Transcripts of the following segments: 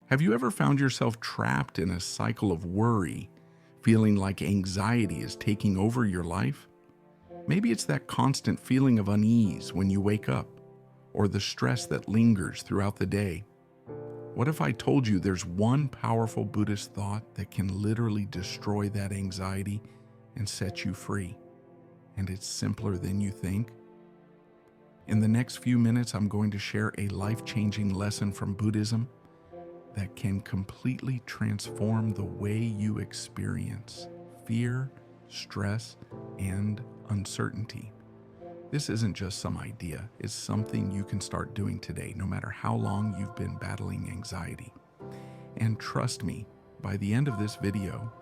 Have you ever found yourself trapped in a cycle of worry, feeling like anxiety is taking over your life? Maybe it's that constant feeling of unease when you wake up, or the stress that lingers throughout the day. What if I told you there's one powerful Buddhist thought that can literally destroy that anxiety and set you free? And it's simpler than you think? In the next few minutes, I'm going to share a life-changing lesson from Buddhism that can completely transform the way you experience fear, stress, and uncertainty. This isn't just some idea, it's something you can start doing today, no matter how long you've been battling anxiety. And trust me, by the end of this video,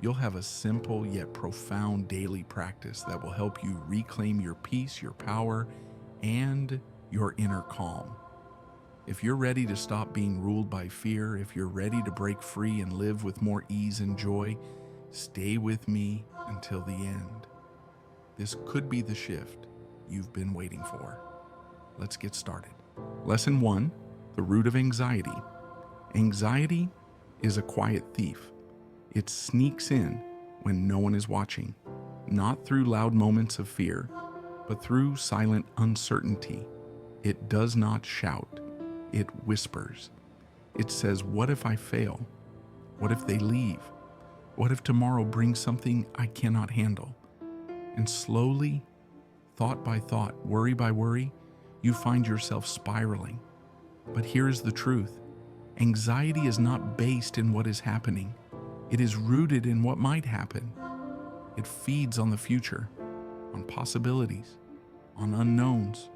you'll have a simple yet profound daily practice that will help you reclaim your peace, your power, and your inner calm. If you're ready to stop being ruled by fear, if you're ready to break free and live with more ease and joy, stay with me until the end. This could be the shift you've been waiting for. Let's get started. Lesson 1, the root of anxiety. Anxiety is a quiet thief. It sneaks in when no one is watching, not through loud moments of fear, but through silent uncertainty. It does not shout. It whispers. It says, what if I fail? What if they leave? What if tomorrow brings something I cannot handle? And slowly, thought by thought, worry by worry, you find yourself spiraling. But here is the truth. Anxiety is not based in what is happening. It is rooted in what might happen. It feeds on the future, on possibilities, on unknowns,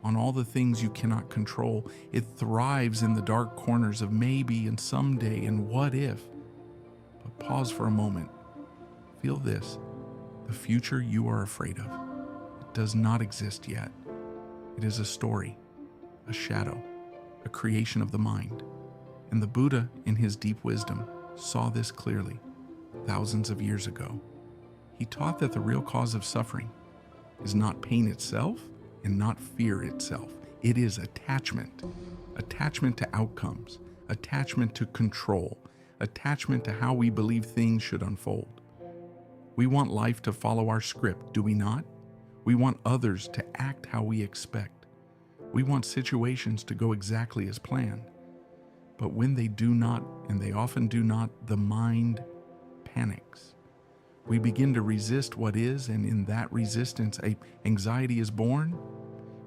on all the things you cannot control. It thrives in the dark corners of maybe and someday and what if. But pause for a moment. Feel this. The future you are afraid of, it does not exist yet. It is a story, a shadow, a creation of the mind. And the Buddha, in his deep wisdom, saw this clearly thousands of years ago. He taught that the real cause of suffering is not pain itself, and not fear itself. It is attachment. Attachment to outcomes, attachment to control, attachment to how we believe things should unfold. We want life to follow our script, do we not? We want others to act how we expect. We want situations to go exactly as planned. But when they do not, and they often do not, the mind panics. We begin to resist what is, and in that resistance, anxiety is born.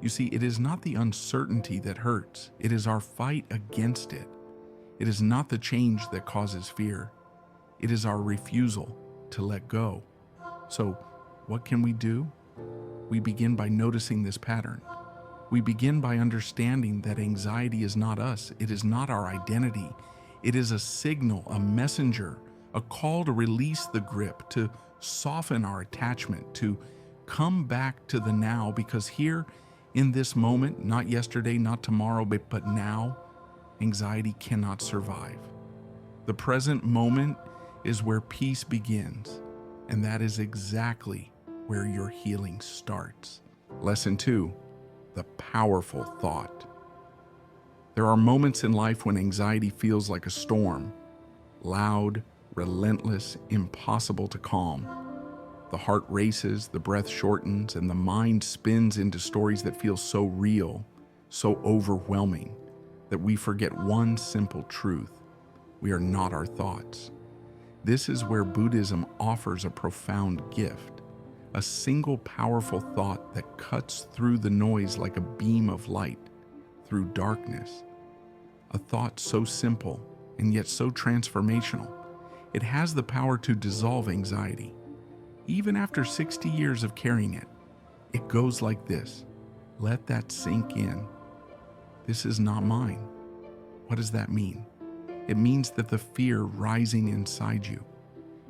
You see, it is not the uncertainty that hurts. It is our fight against it. It is not the change that causes fear. It is our refusal to let go. So, what can we do? We begin by noticing this pattern. We begin by understanding that anxiety is not us. It is not our identity. It is a signal, a messenger, a call to release the grip, to soften our attachment, to come back to the now, because here in this moment, not yesterday, not tomorrow, but now, anxiety cannot survive. The present moment is where peace begins, and that is exactly where your healing starts. Lesson 2, the powerful thought. There are moments in life when anxiety feels like a storm, loud, relentless, impossible to calm. The heart races, the breath shortens, and the mind spins into stories that feel so real, so overwhelming, that we forget one simple truth. We are not our thoughts. This is where Buddhism offers a profound gift, a single powerful thought that cuts through the noise like a beam of light through darkness. A thought so simple and yet so transformational. It has the power to dissolve anxiety. Even after 60 years of carrying it, it goes like this. Let that sink in. This is not mine. What does that mean? It means that the fear rising inside you,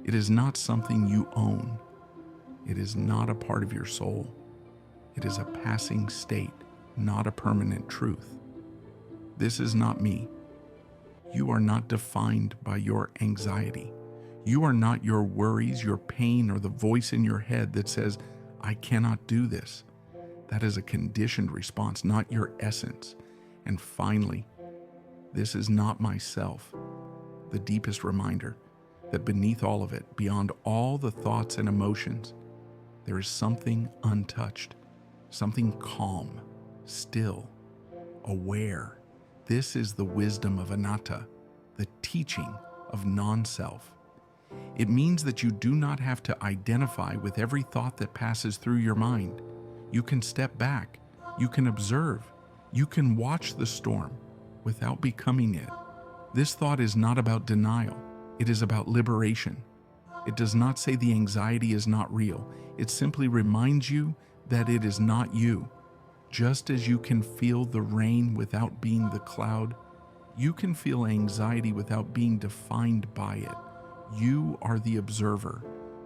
it is not something you own. It is not a part of your soul. It is a passing state, not a permanent truth. This is not me. You are not defined by your anxiety. You are not your worries, your pain, or the voice in your head that says, I cannot do this. That is a conditioned response, not your essence. And finally, This is not myself. The deepest reminder that beneath all of it, beyond all the thoughts and emotions, there is something untouched, something calm, still, aware. This is the wisdom of anatta, the teaching of non-self. It means that you do not have to identify with every thought that passes through your mind. You can step back, you can observe, you can watch the storm without becoming it. This thought is not about denial, it is about liberation. It does not say the anxiety is not real. It simply reminds you that it is not you. Just as you can feel the rain without being the cloud, you can feel anxiety without being defined by it. You are the observer.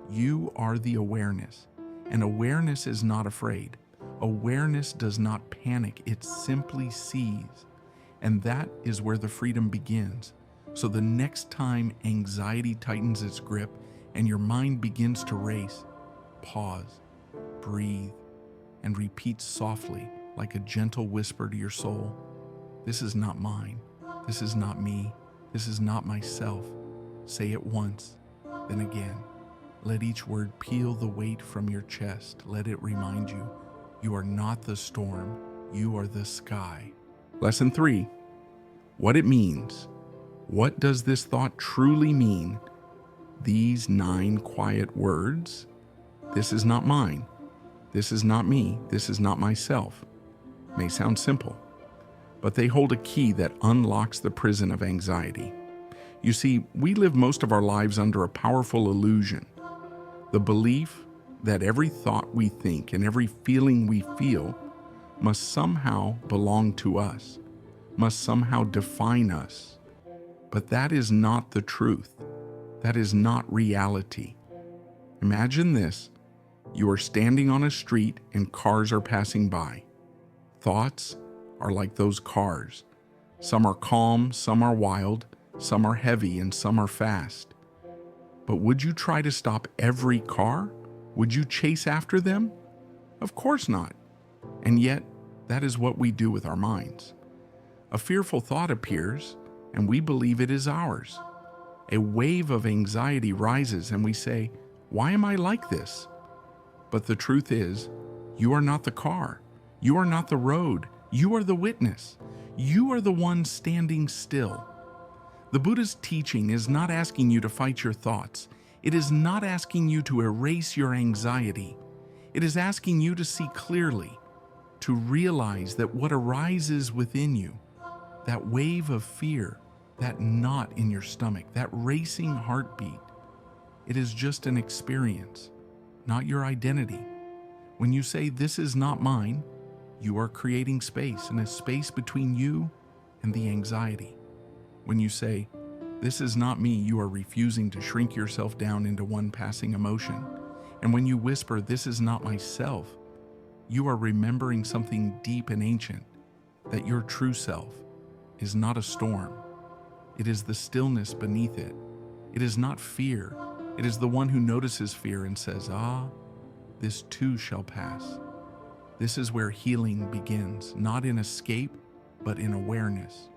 You are the awareness. And awareness is not afraid. Awareness does not panic. It simply sees. And that is where the freedom begins. So the next time anxiety tightens its grip and your mind begins to race, pause, breathe, and repeat softly, like a gentle whisper to your soul, "This is not mine. This is not me. This is not myself." Say it once, then again. Let each word peel the weight from your chest. Let it remind you, you are not the storm, you are the sky. Lesson 3, what it means. What does this thought truly mean? These 9 quiet words: this is not mine, this is not me, this is not myself, may sound simple, but they hold a key that unlocks the prison of anxiety. You see, we live most of our lives under a powerful illusion, the belief that every thought we think and every feeling we feel must somehow belong to us, must somehow define us. But that is not the truth. That is not reality. Imagine this. You are standing on a street and cars are passing by. Thoughts are like those cars. Some are calm, some are wild, some are heavy, and some are fast. But would you try to stop every car? Would you chase after them? Of course not. And yet, that is what we do with our minds. A fearful thought appears, and we believe it is ours. A wave of anxiety rises, and we say, "Why am I like this?" But the truth is, you are not the car. You are not the road. You are the witness. You are the one standing still. The Buddha's teaching is not asking you to fight your thoughts. It is not asking you to erase your anxiety. It is asking you to see clearly, to realize that what arises within you, that wave of fear, that knot in your stomach, that racing heartbeat, it is just an experience, not your identity. When you say, "This is not mine," you are creating space, and a space between you and the anxiety. When you say, "This is not me," you are refusing to shrink yourself down into one passing emotion. And when you whisper, "This is not myself," you are remembering something deep and ancient, that your true self is not a storm. It is the stillness beneath it. It is not fear. It is the one who notices fear and says, "Ah, this too shall pass." This is where healing begins, not in escape, but in awareness.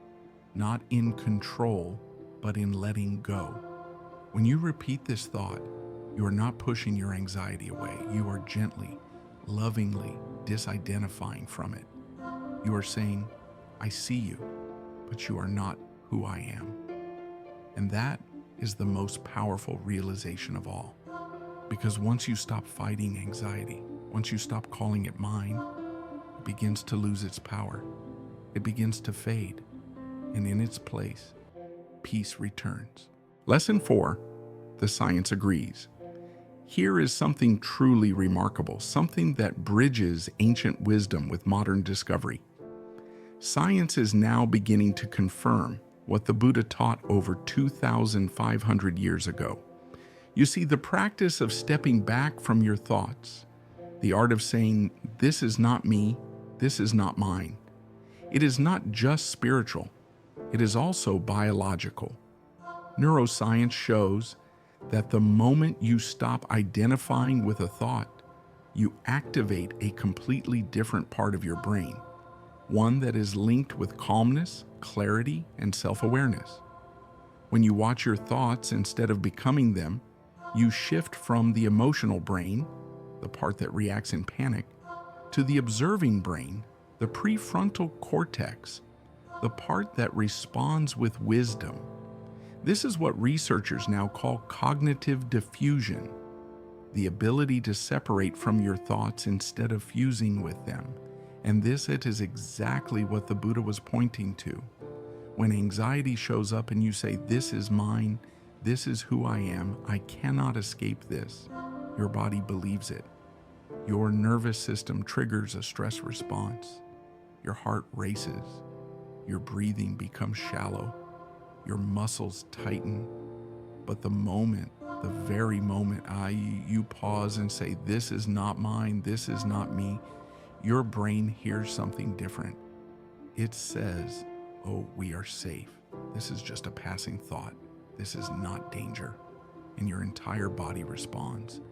Not in control, but in letting go. When you repeat this thought, you are not pushing your anxiety away. You are gently, lovingly disidentifying from it. You are saying, "I see you, but you are not who I am." And that is the most powerful realization of all. Because once you stop fighting anxiety, once you stop calling it mine, it begins to lose its power. It begins to fade. And in its place, peace returns. Lesson 4, the science agrees. Here is something truly remarkable, something that bridges ancient wisdom with modern discovery. Science is now beginning to confirm what the Buddha taught over 2,500 years ago. You see, the practice of stepping back from your thoughts, the art of saying, "This is not me, this is not mine," it is not just spiritual. It is also biological. Neuroscience shows that the moment you stop identifying with a thought, you activate a completely different part of your brain. one that is linked with calmness, clarity, and self-awareness. When you watch your thoughts instead of becoming them, you shift from the emotional brain, the part that reacts in panic, to the observing brain, the prefrontal cortex, the part that responds with wisdom. This is what researchers now call cognitive diffusion, the ability to separate from your thoughts instead of fusing with them. And this it is exactly what the Buddha was pointing to. When anxiety shows up and you say, "This is mine, this is who I am, I cannot escape this," your body believes it. Your nervous system triggers a stress response. Your heart races. Your breathing becomes shallow. Your muscles tighten. But the very moment you pause and say, "This is not mine, this is not me," your brain hears something different. It says, "Oh, we are safe. This is just a passing thought. This is not danger." And your entire body responds.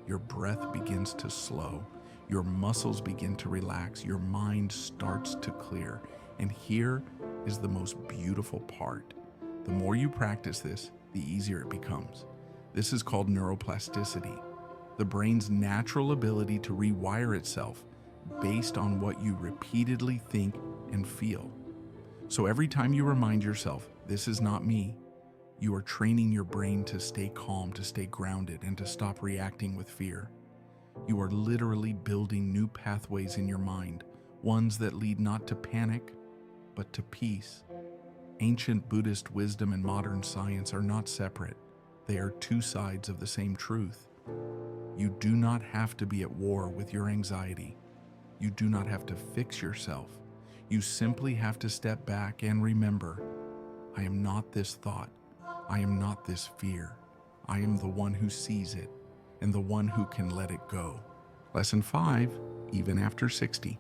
Your breath begins to slow. Your muscles begin to relax. Your mind starts to clear. And here is the most beautiful part. The more you practice this, the easier it becomes. This is called neuroplasticity, the brain's natural ability to rewire itself based on what you repeatedly think and feel. So every time you remind yourself, "This is not me," you are training your brain to stay calm, to stay grounded, and to stop reacting with fear. You are literally building new pathways in your mind, ones that lead not to panic, but to peace. Ancient Buddhist wisdom and modern science are not separate. They are two sides of the same truth. You do not have to be at war with your anxiety. You do not have to fix yourself. You simply have to step back and remember, I am not this thought. I am not this fear. I am the one who sees it and the one who can let it go. Lesson 5, even after 60.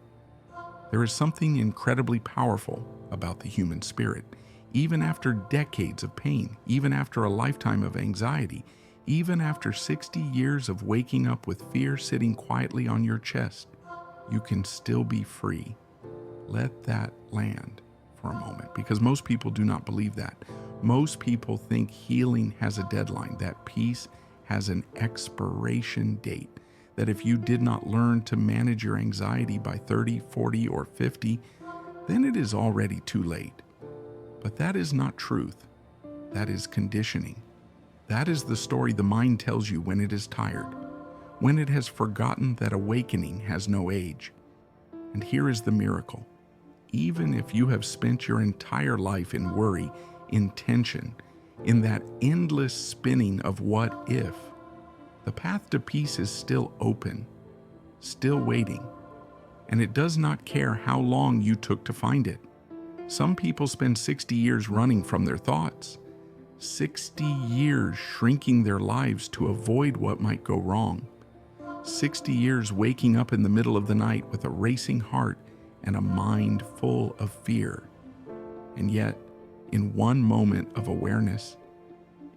There is something incredibly powerful about the human spirit. Even after decades of pain, even after a lifetime of anxiety, even after 60 years of waking up with fear sitting quietly on your chest, you can still be free. Let that land for a moment, because most people do not believe that. Most people think healing has a deadline, that peace has an expiration date, that if you did not learn to manage your anxiety by 30, 40, or 50, then it is already too late. But that is not truth. That is conditioning. That is the story the mind tells you when it is tired, when it has forgotten that awakening has no age. And here is the miracle. Even if you have spent your entire life in worry, in tension, in that endless spinning of what if, the path to peace is still open, still waiting, and it does not care how long you took to find it. Some people spend 60 years running from their thoughts, 60 years shrinking their lives to avoid what might go wrong, 60 years waking up in the middle of the night with a racing heart and a mind full of fear. And yet, in one moment of awareness,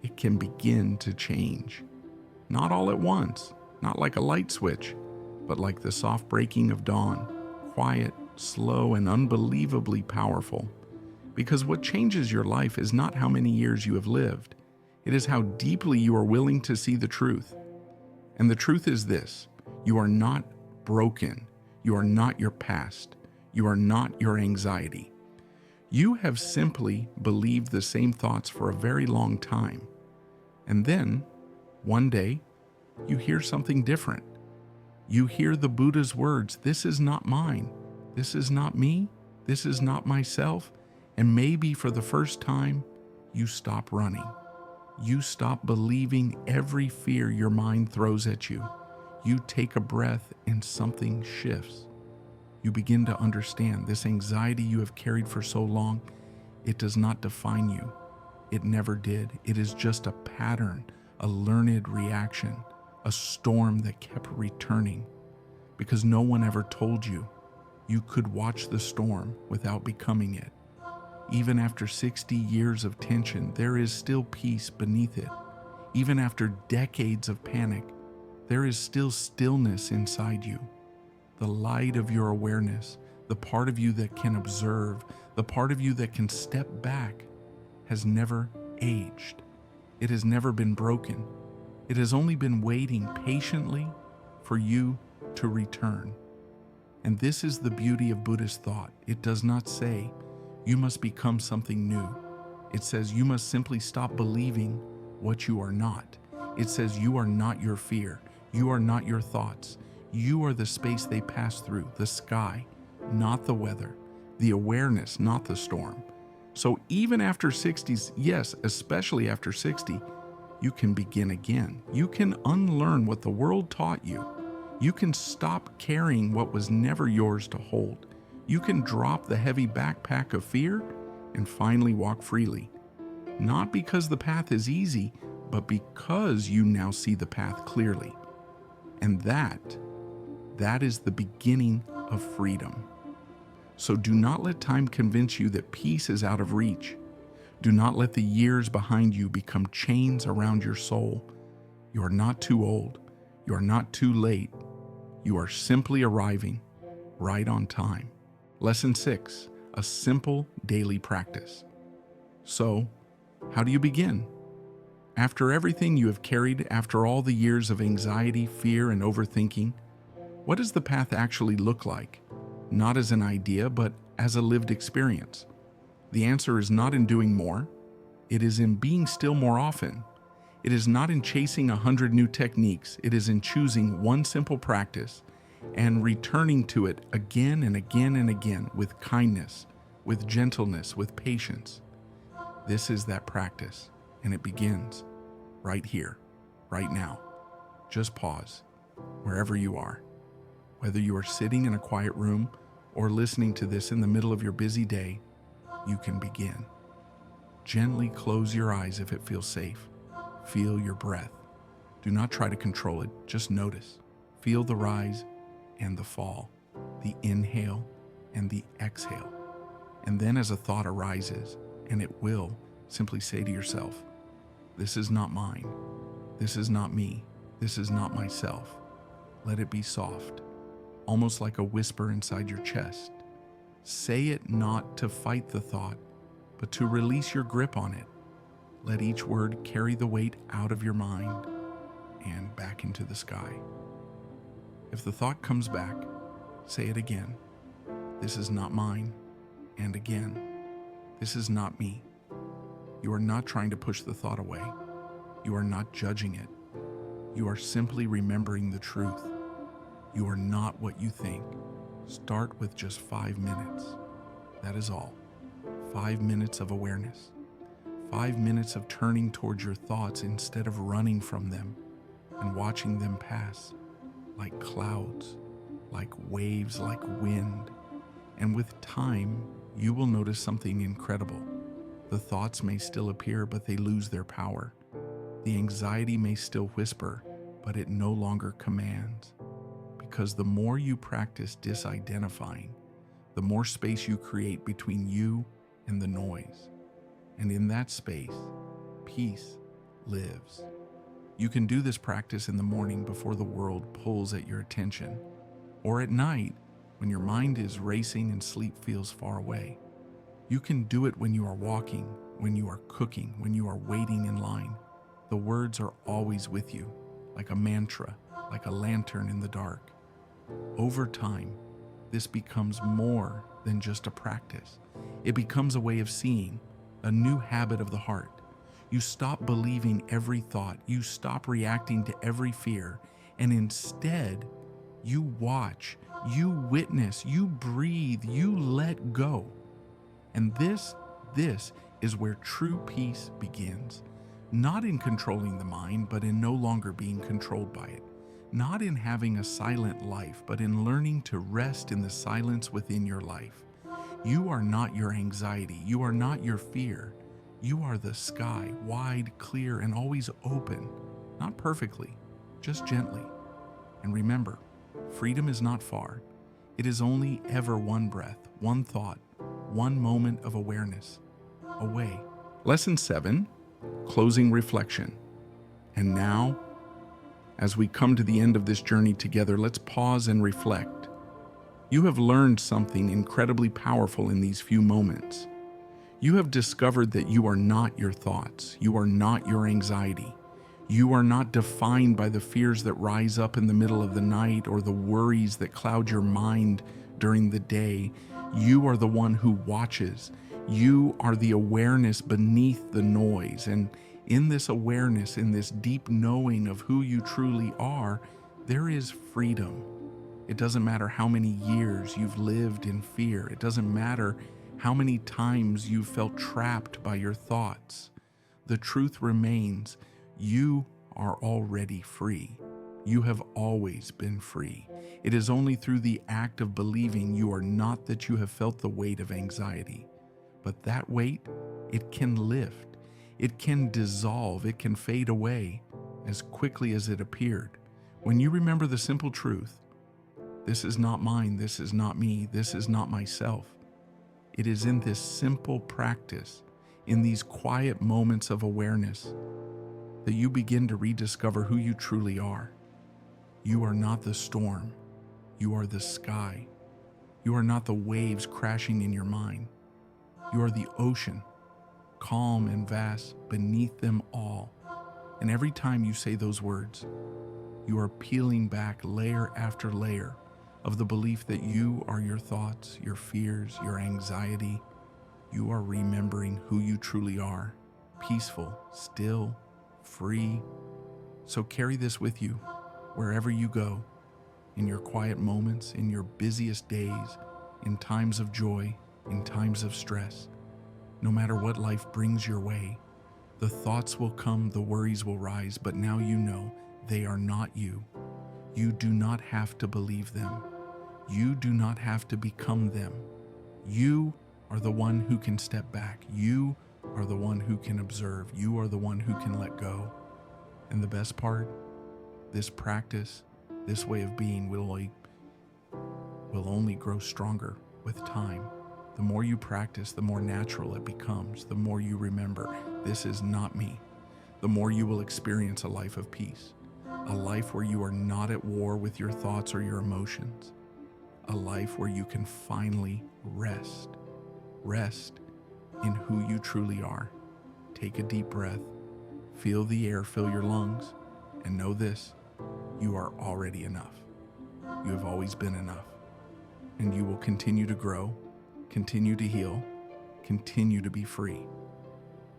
it can begin to change. Not all at once, not like a light switch, but like the soft breaking of dawn, quiet, slow, and unbelievably powerful. Because what changes your life is not how many years you have lived. It is how deeply you are willing to see the truth. And the truth is this: you are not broken. You are not your past. You are not your anxiety. You have simply believed the same thoughts for a very long time. And then, one day, you hear something different. You hear the Buddha's words, "This is not mine. This is not me. This is not myself." And maybe for the first time, you stop running. You stop believing every fear your mind throws at you. You take a breath and something shifts. You begin to understand this anxiety you have carried for so long, it does not define you. It never did. It is just a pattern, a learned reaction, a storm that kept returning. Because no one ever told you you could watch the storm without becoming it. Even after 60 years of tension, there is still peace beneath it. Even after decades of panic, there is still stillness inside you. The light of your awareness, The part of you that can observe, the part of you that can step back, has never aged. It has never been broken. It has only been waiting patiently for you to return. And this is the beauty of Buddhist thought. It does not say you must become something new. It says you must simply stop believing what you are not. It says you are not your fear. You are not your thoughts. You are the space they pass through, the sky, not the weather, the awareness, not the storm. So even after 60s, yes, especially after 60, you can begin again. You can unlearn what the world taught you. You can stop carrying what was never yours to hold. You can drop the heavy backpack of fear and finally walk freely. Not because the path is easy, but because you now see the path clearly. And that is the beginning of freedom. So do not let time convince you that peace is out of reach. Do not let the years behind you become chains around your soul. You are not too old. You are not too late. You are simply arriving right on time. Lesson 6, a simple daily practice. So, how do you begin? After everything you have carried, after all the years of anxiety, fear, and overthinking, what does the path actually look like? Not as an idea, but as a lived experience. The answer is not in doing more. It is in being still more often. It is not in chasing 100 new techniques. It is in choosing one simple practice and returning to it again and again and again with kindness, with gentleness, with patience. This is that practice, and it begins right here, right now. Just pause, wherever you are. Whether you are sitting in a quiet room or listening to this in the middle of your busy day, you can begin. Gently close your eyes if it feels safe. Feel your breath. Do not try to control it, just notice. Feel the rise and the fall, the inhale and the exhale. And then as a thought arises, and it will, simply say to yourself, this is not mine. This is not me. This is not myself. Let it be soft, almost like a whisper inside your chest. Say it not to fight the thought, but to release your grip on it. Let each word carry the weight out of your mind and back into the sky. If the thought comes back, say it again. This is not mine. And again, this is not me. You are not trying to push the thought away. You are not judging it. You are simply remembering the truth. You are not what you think. Start with just 5 minutes. That is all. 5 minutes of awareness. 5 minutes of turning towards your thoughts instead of running from them and watching them pass like clouds, like waves, like wind. And with time, you will notice something incredible. The thoughts may still appear, but they lose their power. The anxiety may still whisper, but it no longer commands. Because the more you practice disidentifying, the more space you create between you and the noise. And in that space, peace lives. You can do this practice in the morning before the world pulls at your attention, or at night when your mind is racing and sleep feels far away. You can do it when you are walking, when you are cooking, when you are waiting in line. The words are always with you, like a mantra, like a lantern in the dark. Over time, this becomes more than just a practice. It becomes a way of seeing, a new habit of the heart. You stop believing every thought. You stop reacting to every fear. And instead, you watch, you witness, you breathe, you let go. And this is where true peace begins. Not in controlling the mind, but in no longer being controlled by it. Not in having a silent life, but in learning to rest in the silence within your life. You are not your anxiety. You are not your fear. You are the sky, wide, clear, and always open. Not perfectly, just gently. And remember, freedom is not far. It is only ever one breath, one thought, one moment of awareness away. Lesson 7, closing reflection. And now, as we come to the end of this journey together, let's pause and reflect. You have learned something incredibly powerful in these few moments. You have discovered that you are not your thoughts. You are not your anxiety. You are not defined by the fears that rise up in the middle of the night or the worries that cloud your mind during the day. You are the one who watches. You are the awareness beneath the noise. And in this awareness, in this deep knowing of who you truly are, there is freedom. It doesn't matter how many years you've lived in fear. It doesn't matter how many times you've felt trapped by your thoughts. The truth remains, you are already free. You have always been free. It is only through the act of believing you are not that you have felt the weight of anxiety. But that weight, it can lift. It can dissolve. It can fade away as quickly as it appeared. When you remember the simple truth, this is not mine, this is not me, this is not myself. It is in this simple practice, in these quiet moments of awareness, that you begin to rediscover who you truly are. You are not the storm. You are the sky. You are not the waves crashing in your mind. You are the ocean, calm and vast beneath them all. And every time you say those words, you are peeling back layer after layer of the belief that you are your thoughts, your fears, your anxiety. You are remembering who you truly are, peaceful, still, free. So carry this with you wherever you go, in your quiet moments, in your busiest days, in times of joy, in times of stress. No matter what life brings your way, the thoughts will come, the worries will rise, but now you know they are not you. You do not have to believe them. You do not have to become them. You are the one who can step back. You are the one who can observe. You are the one who can let go. And the best part, this practice, this way of being will only grow stronger with time. The more you practice, the more natural it becomes. The more you remember, this is not me. The more you will experience a life of peace. A life where you are not at war with your thoughts or your emotions. A life where you can finally rest. Rest in who you truly are. Take a deep breath. Feel the air fill your lungs. And know this, you are already enough. You have always been enough. And you will continue to grow, continue to heal, continue to be free.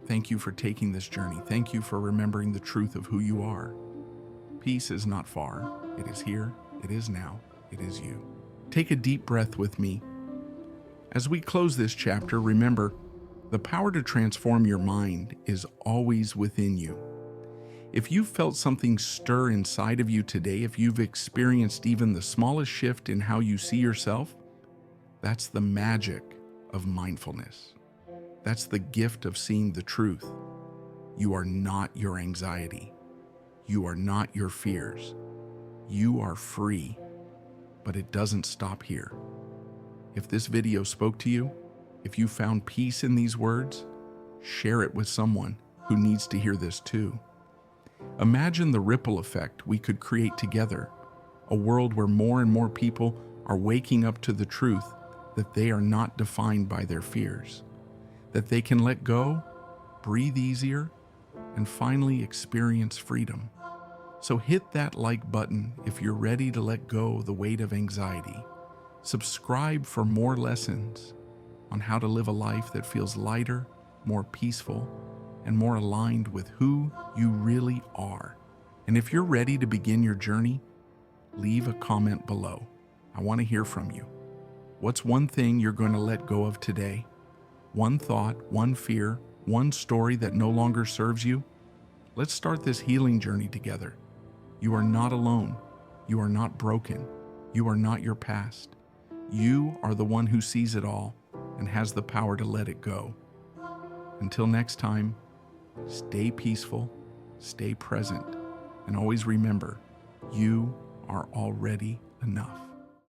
Thank you for taking this journey. Thank you for remembering the truth of who you are. Peace is not far. It is here. It is now. It is you. Take a deep breath with me. As we close this chapter, remember, the power to transform your mind is always within you. If you've felt something stir inside of you today, if you've experienced even the smallest shift in how you see yourself, that's the magic of mindfulness. That's the gift of seeing the truth. You are not your anxiety. You are not your fears. You are free, but it doesn't stop here. If this video spoke to you, if you found peace in these words, share it with someone who needs to hear this too. Imagine the ripple effect we could create together, a world where more and more people are waking up to the truth that they are not defined by their fears, that they can let go, breathe easier, and finally experience freedom. So hit that like button if you're ready to let go the weight of anxiety. Subscribe for more lessons on how to live a life that feels lighter, more peaceful, and more aligned with who you really are. And if you're ready to begin your journey, leave a comment below. I want to hear from you. What's one thing you're going to let go of today? One thought, one fear, one story that no longer serves you? Let's start this healing journey together. You are not alone. You are not broken. You are not your past. You are the one who sees it all and has the power to let it go. Until next time, stay peaceful, stay present, and always remember, you are already enough.